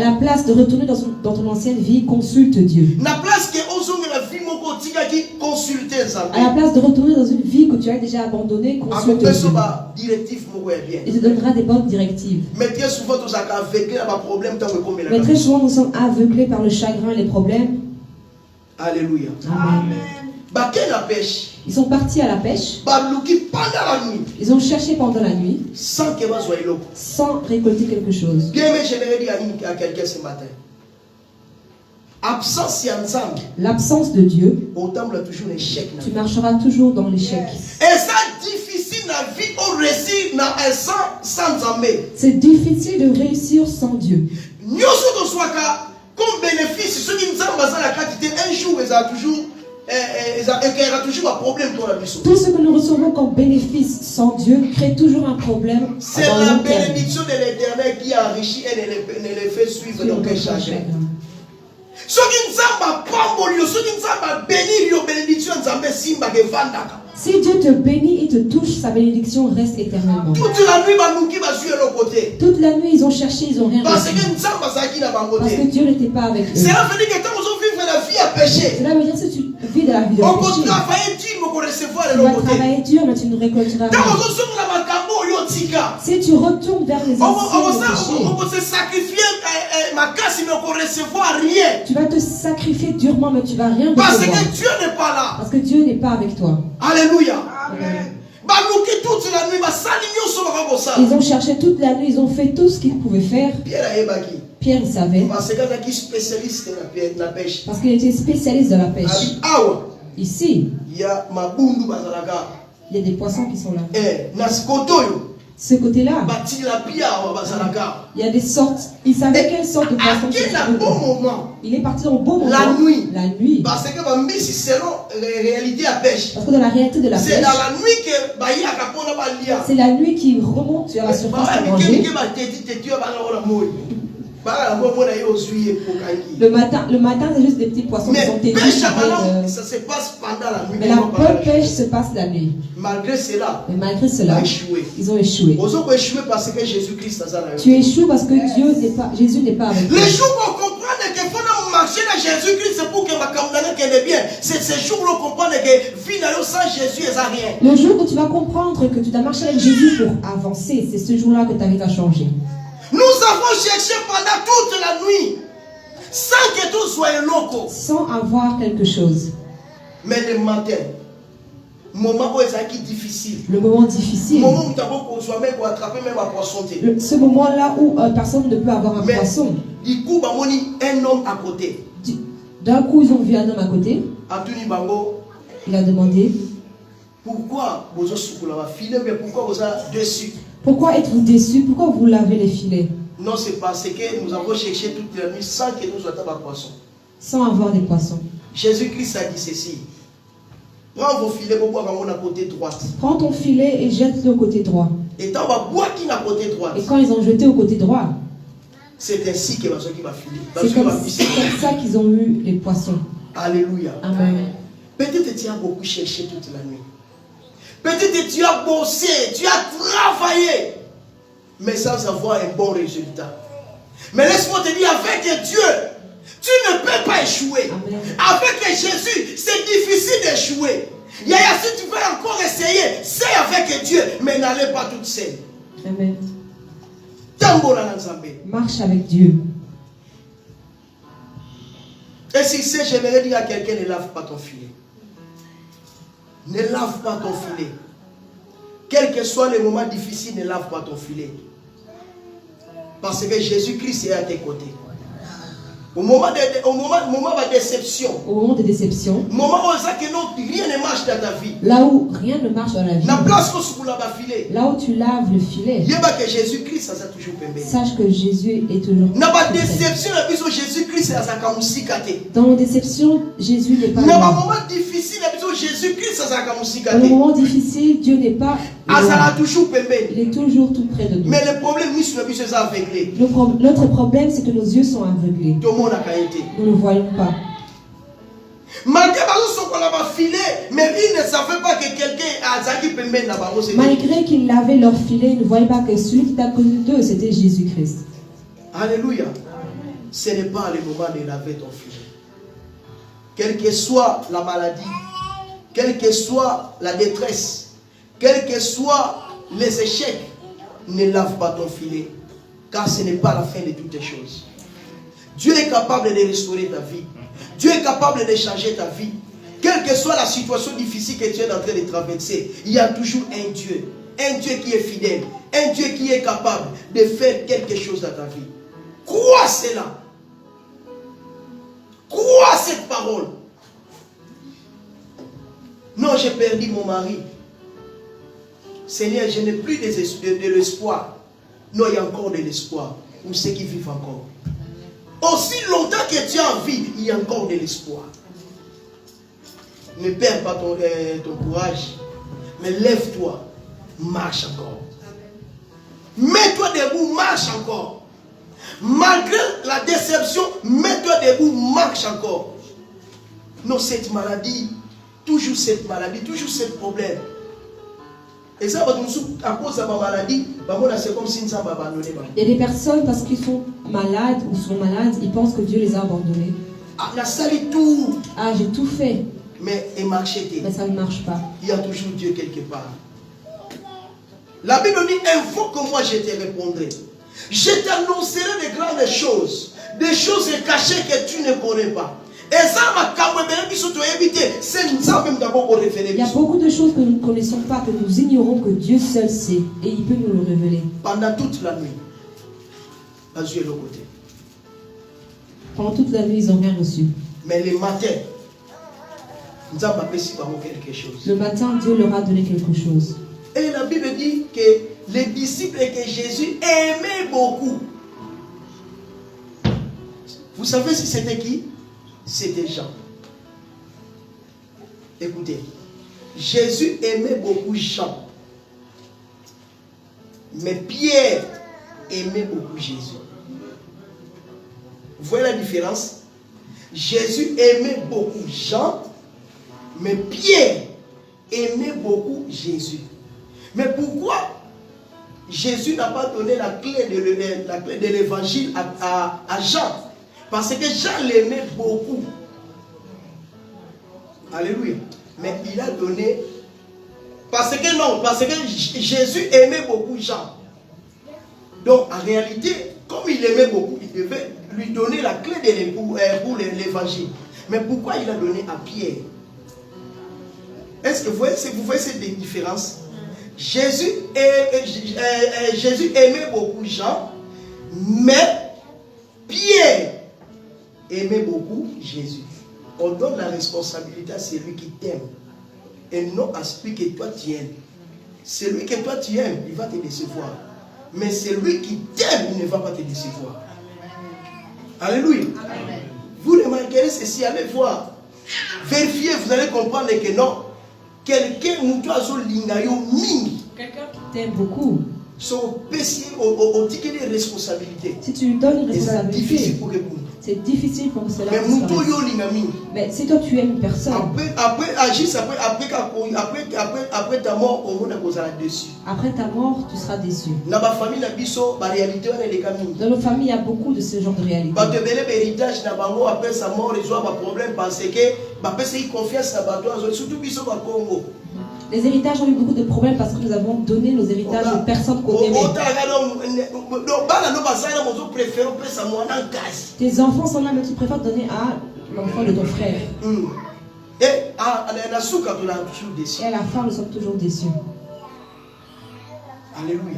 la place de retourner dans ton ancienne vie, consulte Dieu. À la place de retourner dans une vie que tu as déjà abandonnée, consulte Dieu. Il te donnera des bonnes directives. Mais très souvent nous sommes aveuglés par le chagrin et les problèmes. Alléluia. Amen. Ils sont partis à la pêche. Ils ont cherché pendant la nuit sans récolter quelque chose. Bien, mais j'aimerais dire à quelqu'un ce matin, l'absence de Dieu, toujours l'échec. Tu marcheras toujours dans l'échec. C'est difficile de réussir sans Dieu. Comme bénéfice, ceux qui nous ont basé la quantité, un jour, ils ont toujours un problème pour la mission. Tout ce que nous recevons comme bénéfice sans Dieu crée toujours un problème. C'est la bénédiction de l'Éternel qui enrichit et ne les fait suivre dans quel chagrin. Ceux qui nous ont béni, bénédiction, si Dieu te bénit et te touche, sa bénédiction reste éternellement. Toute la nuit, toute la nuit, ils ont cherché, ils n'ont rien parce reçu. Parce que Dieu n'était pas avec eux. Cela veut dire que quand nous vivons la vie à pécher, cela veut dire que si tu vis de la vie de on péché, peut travailler dur, mais on peut recevoir tu de vas l'autre côté. travailler dur, mais tu ne récolteras rien. Si tu retournes vers les anciens on peut se sacrifier ma casse, mais on peut recevoir rien. Tu vas te sacrifier durement, mais tu ne vas rien Parce recevoir. que Dieu n'est pas là. Parce que Dieu n'est pas avec toi. Alléluia. Amen. Toute la nuit, ils ont cherché toute la nuit, ils ont fait tout ce qu'ils pouvaient faire. Pierre, il savait. Parce qu'il était spécialiste de la pêche. Ici, il y a des poissons qui sont là. Ce côté-là, il y a des sortes. Il savait quelle sorte de poisson. Il est parti au bon moment. La nuit. Parce que c'est selon la réalité à pêche. Parce que dans la réalité de la pêche, c'est dans la nuit que c'est la nuit qui remonte sur la surface pour manger. Le matin, c'est juste des petits poissons qui sont têtus. Ça se passe pendant la nuit. Mais la bonne pêche se passe la nuit. Malgré cela, ils ont échoué. Parce que Jésus-Christ tu échoues parce que Jésus n'est pas avec toi. Les jours où on comprend qu'il faut marcher dans Jésus-Christ, c'est pour que ma condamnation qu'elle est bien. C'est ce jour où on comprend que vie sans Jésus, il n'y a rien. Le jour où tu vas comprendre que tu dois marcher avec Jésus pour avancer, c'est ce jour-là que ta vie va changer. Nous avons cherché pendant toute la nuit, sans que tout soit loco. Sans avoir quelque chose. Mais le matin, moment où c'est difficile. Le moment difficile. Ce moment-là où personne ne peut avoir un poisson. Du coup, un homme à côté. D'un coup, ils ont vu un homme à côté. Il a demandé, pourquoi vous êtes déçus? Pourquoi êtes-vous déçus? Pourquoi vous lavez les filets? Non, c'est parce que nous avons cherché toute la nuit sans que nous ayons des poissons. Sans avoir des poissons. Jésus-Christ a dit ceci. Prends vos filets pour boire à côté droite. Prends ton filet et jette-le au côté droit. Et quand ils ont jeté au côté droit, c'est ainsi que qui va filer. C'est comme ça qu'ils ont eu les poissons. Alléluia. Amen. Peut-être que tu as beaucoup cherché toute la nuit. Peut-être que tu as bossé, tu as travaillé, mais sans avoir un bon résultat. Mais laisse-moi te dire, avec Dieu, tu ne peux pas échouer. Amen. Avec Jésus, c'est difficile d'échouer. Yaya, si tu veux encore essayer, c'est avec Dieu, mais n'allez pas toute seule. Amen. Marche avec Dieu. Et si c'est, j'aimerais dire à quelqu'un, ne lave pas ton filet. Ne lave pas ton filet. Quel que soit le moment difficile, ne lave pas ton filet. Parce que Jésus-Christ est à tes côtés. Au moment de déception. Au moment de déception. Moment où rien ne marche dans ta vie. Là où rien ne marche dans la vie. Là où tu laves le filet. Sache que Jésus est toujours. Dans nos déceptions, Jésus n'est pas là. Dans le moment difficile, Dieu n'est pas là. Il est toujours tout près de nous. Mais le problème, c'est aveuglé. Notre problème, c'est que nos yeux sont aveuglés. Nous ne voyons pas. Malgré qu'ils lavaient leur filet, ils ne voyaient pas que celui qui est à côté d'eux, c'était Jésus-Christ. Alléluia. Ce n'est pas le moment de laver ton filet. Quelle que soit la maladie, quelle que soit la détresse, quels que soient les échecs, ne lave pas ton filet, car ce n'est pas la fin de toutes les choses. Dieu est capable de restaurer ta vie. Dieu est capable de changer ta vie. Quelle que soit la situation difficile que tu es en train de traverser, il y a toujours un Dieu qui est fidèle, un Dieu qui est capable de faire quelque chose dans ta vie. Crois cela. Crois cette parole. Non, j'ai perdu mon mari. Seigneur, je n'ai plus de l'espoir. Non, il y a encore de l'espoir pour ceux qui vivent encore. Aussi longtemps que tu as envie, il y a encore de l'espoir. Ne perds pas ton courage, mais lève-toi, marche encore. Mets-toi debout, marche encore. Malgré la déception, mets-toi debout, marche encore. Non, cette maladie, toujours ce problème. Et ça, à cause de ma maladie, c'est comme si nous avons abandonné. Il y a des personnes, parce qu'ils sont malades ou sont malades, ils pensent que Dieu les a abandonnés. J'ai tout fait. Mais ça ne marche pas. Il y a toujours Dieu quelque part. La Bible dit, invoque-moi, je te répondrai. Je t'annoncerai de grandes choses, des choses cachées que tu ne connais pas. Il y a beaucoup de choses que nous ne connaissons pas, que nous ignorons, que Dieu seul sait. Et il peut nous le révéler. Pendant toute la nuit, Dieu est le côté. Pendant toute la nuit, ils n'ont rien reçu. Mais le matin, quelque chose. Le matin, Dieu leur a donné quelque chose. Et la Bible dit que les disciples et que Jésus aimait beaucoup. Vous savez si c'était qui? C'était Jean. Écoutez, Jésus aimait beaucoup Jean. Mais Pierre aimait beaucoup Jésus. Vous voyez la différence? Jésus aimait beaucoup Jean, mais Pierre aimait beaucoup Jésus. Mais pourquoi Jésus n'a pas donné la clé de l'évangile à Jean? Parce que Jean l'aimait beaucoup. Alléluia. Mais il a donné... Parce que Jésus aimait beaucoup Jean. Donc en réalité, comme il aimait beaucoup, il devait lui donner la clé pour l'évangile. Mais pourquoi il a donné à Pierre? Est-ce que vous voyez cette différence? Jésus aimait beaucoup Jean, mais Pierre aimait beaucoup Jésus. On donne la responsabilité à celui qui t'aime et non à celui que toi tu aimes. Celui que toi tu aimes, il va te décevoir. Mais celui qui t'aime, il ne va pas te décevoir. Alléluia. Amen. Vous remarquerez ceci, allez voir. Vérifiez, vous allez comprendre que non. Quelqu'un t'aime beaucoup. Si tu lui donnes une responsabilité, c'est difficile pour cela. Mais si toi tu aimes une personne, après ta mort, après ta mort, tu seras déçu. Dans nos familles, il y a beaucoup de ce genre de réalité. Après sa mort, ils ont un problème parce que confiance surtout les héritages ont eu beaucoup de problèmes parce que nous avons donné nos héritages aux personnes qu'on aimait. Tes enfants sont là, mais tu préfères donner à l'enfant de ton frère. Et à la fin, nous sommes toujours déçus. Alléluia.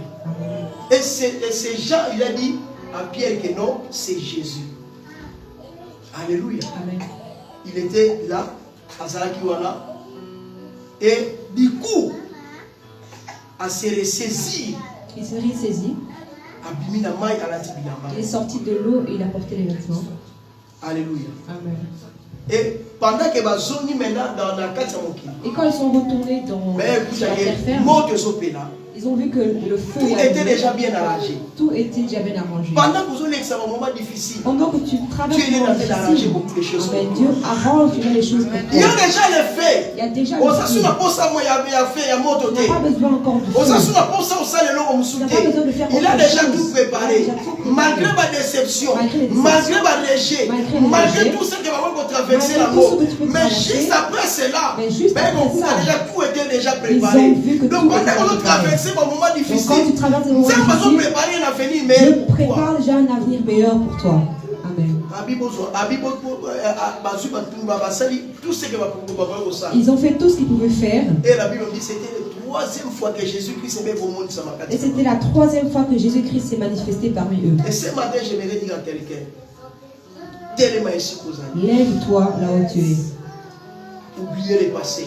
Et c'est Jean, il a dit, à Pierre que non, c'est Jésus. Alléluia. Amen. Il était là, à Zalakiwana, et du coup, à se ressaisir. Il s'est ressaisi. Il est sorti de l'eau et il a porté les vêtements. Alléluia. Amen. Et pendant que bazoni maintenant dans la carte et quand ils sont retournés dans la terre ferme, ils ont vu que le feu était déjà bien arrangé. Tout était déjà bien arrangé. Pendant que vous êtes un moment difficile, pendant que tu traverses un moment difficile, Dieu arrange les choses pour toi. Il y a déjà les faits. Il y a déjà les faits. Tu n'as pas besoin encore de faire. Il a déjà tout préparé. Malgré ma déception, malgré ma rejet, malgré tout ce que va traverser la mort. Mais juste après cela, tout était déjà préparé. Donc quand on traverse un moment difficile, ça va nous préparer un avenir meilleur. Dieu prépare déjà un avenir meilleur pour toi. Amen. Ils ont fait tout ce qu'ils pouvaient faire. Et la Bible dit que c'était la troisième fois que Jésus-Christ est venu au monde. Et c'était la troisième fois que Jésus-Christ s'est manifesté parmi eux. Et ce matin, j'aimerais dire à quelqu'un, tellement ainsi que vous avez. Lève-toi là où tu es. Oubliez le passé.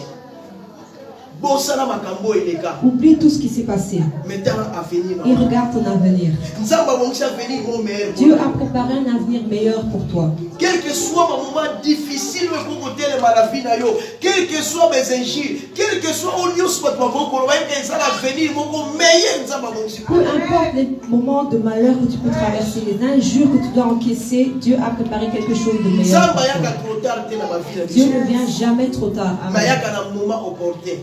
Oublie tout ce qui s'est passé. Et regarde ton avenir. Dieu a préparé un avenir meilleur pour toi. Quel que soit le moment difficile, quel que soit mes injures, quel que soit peu importe les moments de malheur que tu peux traverser, les injures que tu dois encaisser, Dieu a préparé quelque chose de meilleur pour toi. Dieu ne vient jamais trop tard. Amen.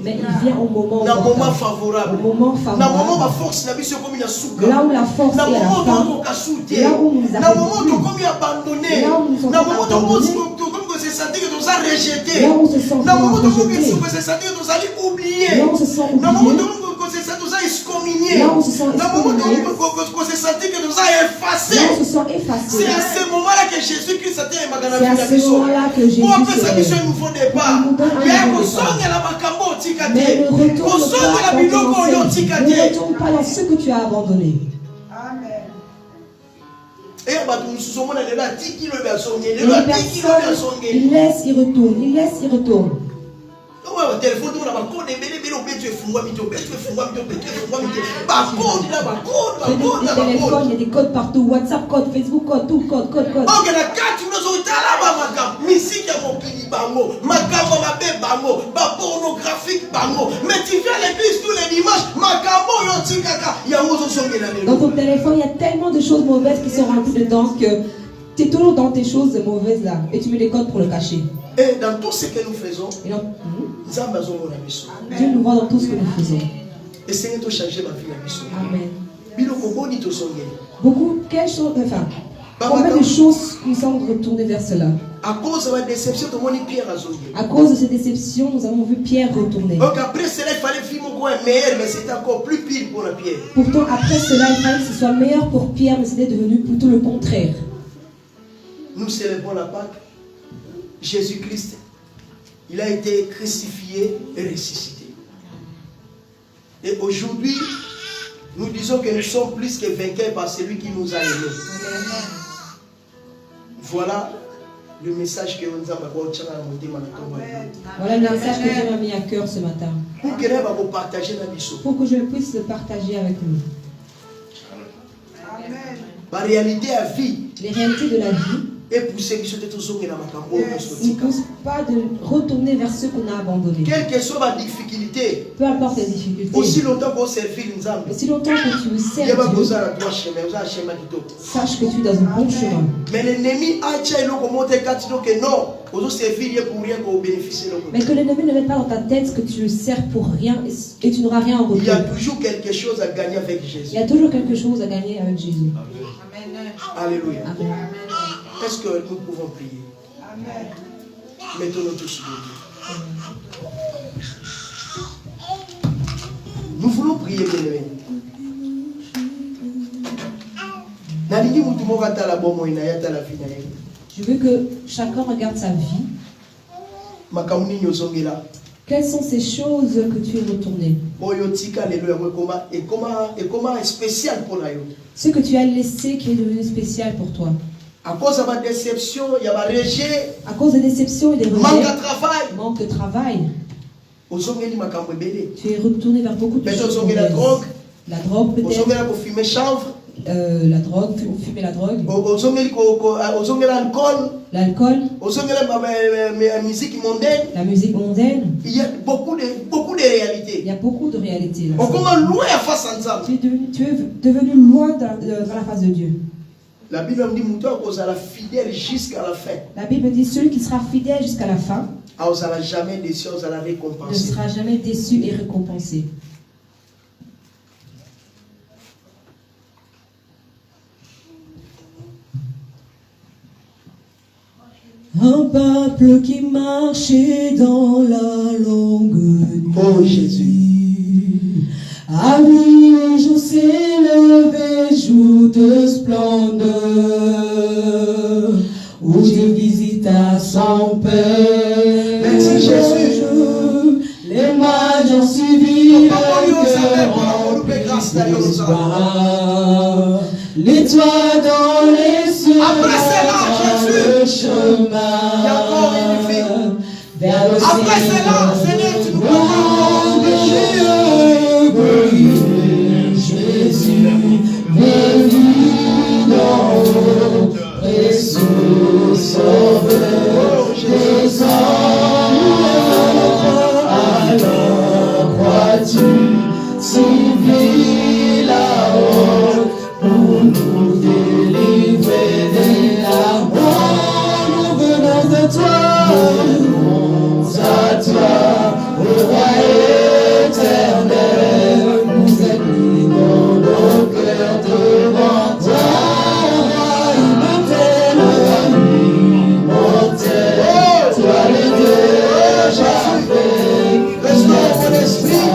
Mais il vient au moment favorable. Au moment favorable. Là où la force est à la fin. Là où nous nous abandonnés. Là où nous sommes abandonnés. Rejeté. Là où on se sent rejeté. Là où on se sent oublié. Là où on se sent excommunié. Là où on se sent effacé. C'est à ce moment-là que Jésus-Christ a été magasin. C'est à ce moment-là que Jésus s'est un nouveau départ. Mais ne retourne pas dans ce que tu as abandonné. Et les personnes, il laisse, il retourne, il laisse, il retourne. Le téléphone, il y a des codes partout, WhatsApp code, Facebook code, tout code. Mais tu viens à l'église tous les dimanches. Dans ton téléphone, il y a tellement de choses mauvaises qui sont remplies dedans que tu es toujours dans tes choses mauvaises là et tu mets les codes pour le cacher. Et dans tout ce que nous faisons, Dieu nous voit dans tout ce que nous faisons. Et Seigneur, tu changer ma vie. Amen. Beaucoup, quelles choses, enfin, combien de choses nous sommes retournés vers cela? À cause de la déception, à cause de cette déception, nous avons vu Pierre retourner. Donc après cela, il fallait vivre meilleur, mais c'était encore plus pire pour la Pierre. Pourtant, après cela, il fallait que ce soit meilleur pour Pierre, mais c'était devenu plutôt le contraire. Nous célébrons la Pâque. Jésus-Christ, il a été crucifié et ressuscité. Et aujourd'hui, nous disons que nous sommes plus que vainqueurs par celui qui nous a aimés. Voilà le message que nous avons. Voilà le message que Dieu m'a mis à cœur ce matin. Pour que je puisse le partager avec nous. La réalité à vie. Les réalités de la vie. Et pour ceux qui sont il ne pousse pas de retourner vers ceux qu'on a abandonnés. Quelle que soit la difficulté, peu importe les difficultés, aussi longtemps qu'on servir nous aussi longtemps que tu sers Dieu, sache que tu es dans un bon chemin. Mais l'ennemi a que non, mais que l'ennemi ne mette pas dans ta tête que tu le sers pour rien et tu n'auras rien en retour. Il y a toujours quelque chose à gagner avec Jésus. Il y a toujours quelque chose à gagner avec Jésus. Amen. Alléluia. Amen. Est-ce que nous pouvons prier? Amen. Mettons-nous tous debout. Nous voulons prier, bien-aimés. Je veux que chacun regarde sa vie. Quelles sont ces choses que tu es retourné? Ce que tu as laissé qui est devenu spécial pour toi. À cause de ma déception, il y a ma rejet. À cause de déception et des rejets. Manque de travail. Tu es retourné vers beaucoup de choses. La drogue. La drogue peut-être. La drogue, fumer la drogue. L'alcool. La musique mondaine. La musique mondaine. Il y a beaucoup de réalités. Il y a beaucoup de réalités. Tu es devenu loin de la face de Dieu. La Bible dit fidèle jusqu'à la fin. La Bible dit celui qui sera fidèle jusqu'à la fin ne sera jamais déçu, ne sera jamais déçu et récompensé. Un peuple qui marchait dans la longue nuit. Oh Jésus. À lui les jours s'élevaient, jour de splendeur, où Dieu visita son peuple. Merci Jésus. Les mages ont suivi le cœur. L'étoile dans les cieux. Après cela, Jésus. Le chemin. Il y a encore une vie. Vers le après cela, Seigneur, tu nous parles. Jésus, venu dans l'eau, précieux sauveur des hommes. Alors crois-tu, si vis la honte pour nous délivrer de la mort. Nous venons de toi, à toi, au roi éternel. Nous inclinons nos cœurs devant toi, roi immortel, toi le Dieu parfait. Restaure mon esprit,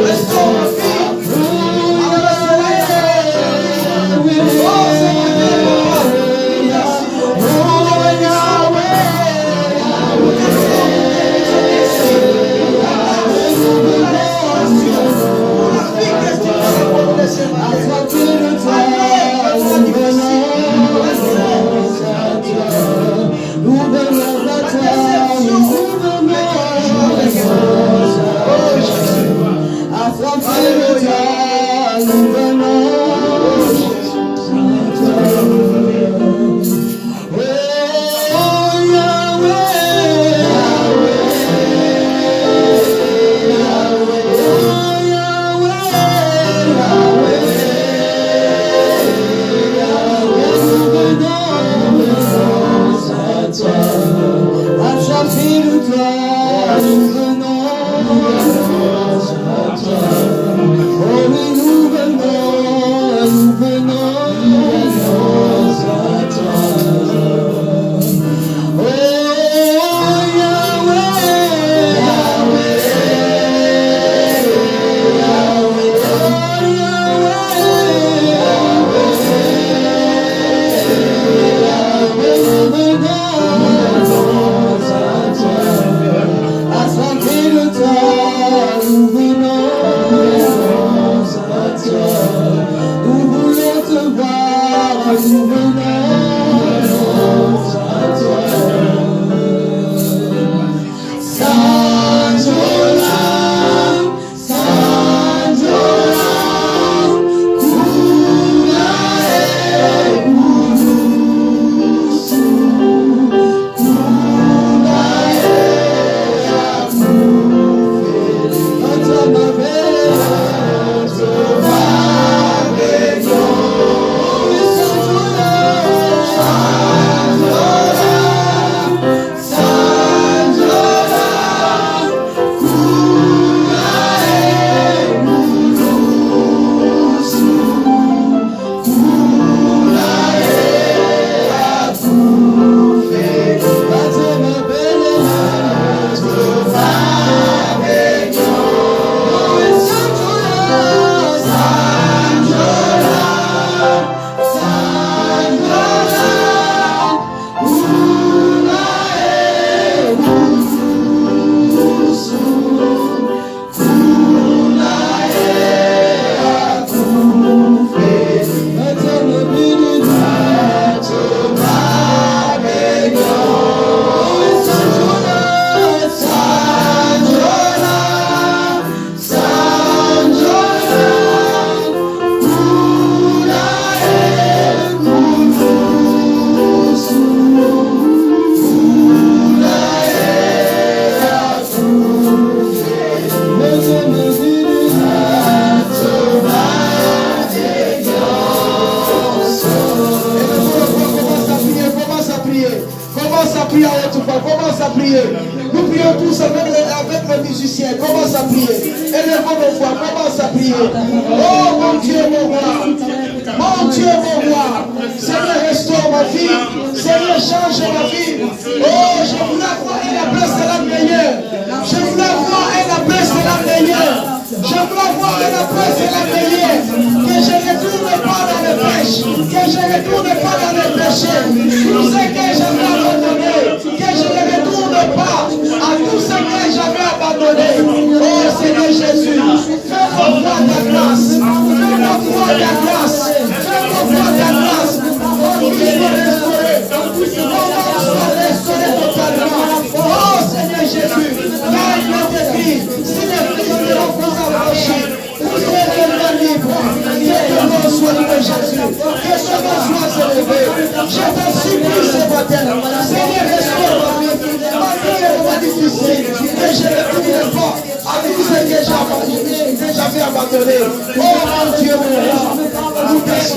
restaure ma vie. Commence à prier à votre part. Commence à prier. Nous prions tous avec les musiciens. Commence à prier. Élevons nos voix. Commence à prier. Oh mon Dieu, mon roi. Mon Dieu, mon roi. Seigneur, restaure ma vie. Seigneur, change ma vie. Oh, je voulais voir la place de la meilleure. Je voulais voir la place de la meilleure. Je voulais voir la place de la meilleure. Que je ne retourne pas dans le péché. Que je ne retourne pas dans le péché. Tout ce que j'avais abandonné. Que je ne retourne pas à tout ce que j'avais abandonné. Oh Seigneur Jésus, fais-moi voir ta grâce. Fais-moi voir ta grâce. Fais-moi voir ta grâce. Oh, tu sois restauré. Oh, sois restauré totalement. Oh Seigneur Jésus, car il est écrit, si les fils de l'enfance approchent, vous serez libre. Que ton nom soit loué Jésus. Que ton nom soit élevé. Je te supplie ce matin. Seigneur, restaure ma vie. Ma vie est pas difficile. Que je ne tourne pas à tout ce que j'avais abandonné. Oh mon Dieu, mon roi.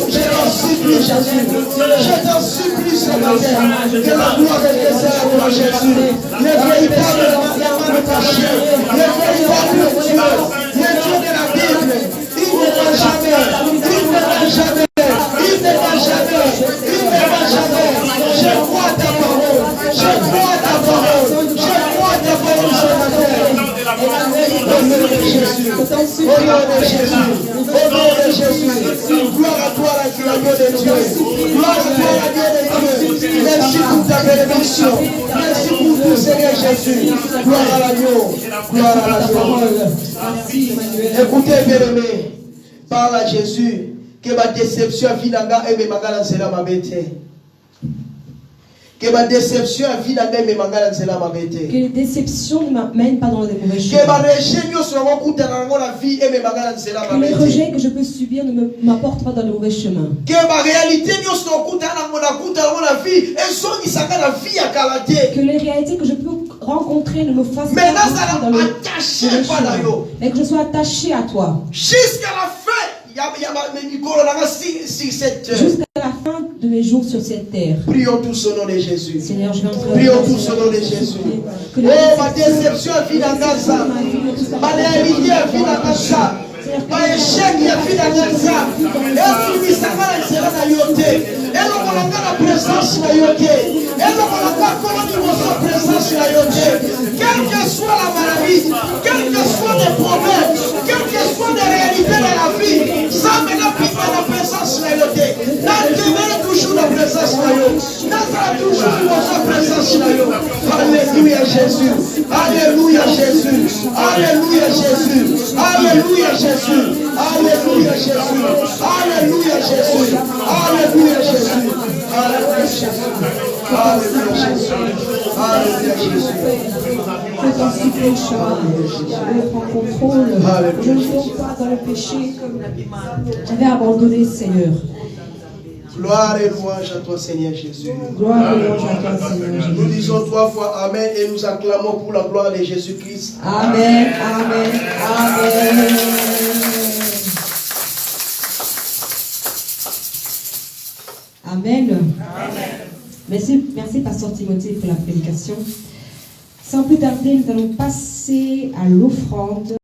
Je t'en supplie Jésus. Je t'en supplie ce matin. Que la gloire est laissée à toi Jésus. Le véritable main cachée. Le véritable Dieu. Le Dieu de la Bible. Il ne va jamais. Il ne va jamais. Il ne va jamais. Il ne va jamais. Je crois ta parole. Je crois ta parole. Je crois ta parole ce matin. Au nom de Jésus. Au nom de Jésus. Au nom de Jésus. Gloire à toi l'agneau de Dieu. Gloire à toi l'agneau de Dieu. Merci pour ta bénédiction. Merci pour tout Seigneur Jésus. Gloire à l'agneau. Gloire à l'agneau. Écoutez bien aimé. Parle à Jésus. Que ma déception a vie d'anga et mes magalas c'est la ma bête. Que ma déception a vie d'anga et mes magalas c'est la ma bête. Que les déceptions ne m'amènent pas dans les mauvais chemins. Que ma rejet la vie et mes magalas c'est la ma bête. Que les rejets que je peux subir ne m'apportent pas dans les mauvais chemins. Que ma réalité la vie et son la vie à calaté. Que les réalités que je peux rencontrer ne me fassent pas dans le chemin. Mais que je sois attaché à toi. Jusqu'à la fin. Jusqu'à la fin de mes jours sur cette terre. Prions tous au nom de Jésus. Seigneur, je viens de prions tous au nom de Jésus. Oh, ma déception a fini dans ça. Ma réalité a fini dans ça. Ma échec a fini dans ça. Et tu m'as la yoté. Et l'on a la présence de la yoté. Et l'on a la présence de la yoté. Quelle que soit la maladie, quels que soient les problèmes, quelles que soient les réalités de la vie, ça me n'a plus la présence de la yoté. Dans toujours la présence de la yoté. Dans toujours la présence de la yoté. Alléluia Jésus. Alléluia Jésus. Alléluia Jésus. Alléluia Jésus. Alléluia Jésus. Alléluia Jésus. Alléluia Jésus. Alléluia Jésus. Alléluia Jésus. Alléluia Jésus. Fais ton souffle le chemin. Prends contrôle. Je ne tombe pas dans le péché comme j'avais abandonné, Seigneur. Gloire et louange à toi, Seigneur Jésus. Gloire et louange à toi, Seigneur Jésus. Nous disons 3 fois Amen et nous acclamons pour la gloire de Jésus-Christ. Amen, Amen, Amen. Amen. Merci, Pasteur Timothée, pour la prédication. Sans plus tarder, nous allons passer à l'offrande.